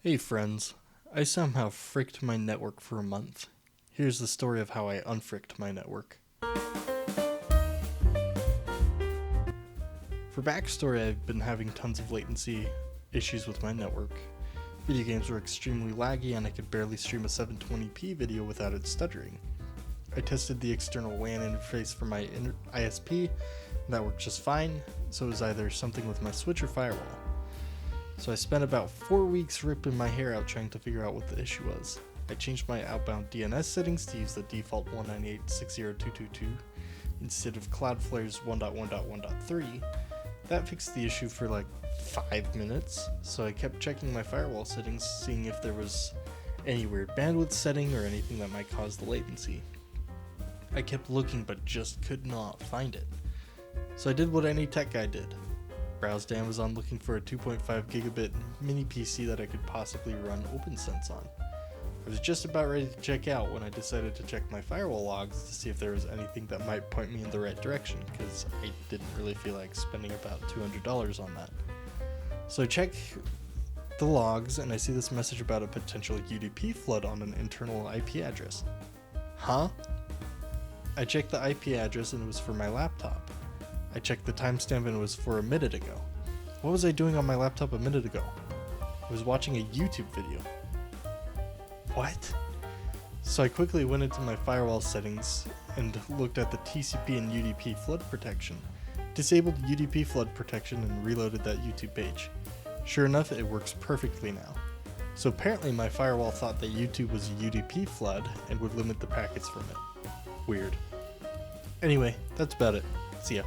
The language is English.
Hey friends, I somehow fricked my network for a month. Here's the story of how I unfricked my network. For backstory, I've been having tons of latency issues with my network. Video games were extremely laggy and I could barely stream a 720p video without it stuttering. I tested the external WAN interface for my ISP, and that worked just fine, so it was either something with my switch or firewall. So I spent about 4 weeks ripping my hair out trying to figure out what the issue was. I changed my outbound DNS settings to use the default 198.60222 instead of Cloudflare's 1.1.1.3. That fixed the issue for like 5 minutes, so I kept checking my firewall settings, seeing if there was any weird bandwidth setting or anything that might cause the latency. I kept looking but just could not find it. So I did what any tech guy did. Browsed Amazon looking for a 2.5 gigabit mini PC that I could possibly run OpenSense on. I was just about ready to check out when I decided to check my firewall logs to see if there was anything that might point me in the right direction, because I didn't really feel like spending about $200 on that. So I check the logs and I see this message about a potential UDP flood on an internal IP address. Huh? I checked the IP address and it was for my laptop. I checked the timestamp and it was for a minute ago. What was I doing on my laptop a minute ago? I was watching a YouTube video. What? So I quickly went into my firewall settings and looked at the TCP and UDP flood protection, disabled UDP flood protection and reloaded that YouTube page. Sure enough, it works perfectly now. So apparently my firewall thought that YouTube was a UDP flood and would limit the packets from it. Weird. Anyway, that's about it. See ya.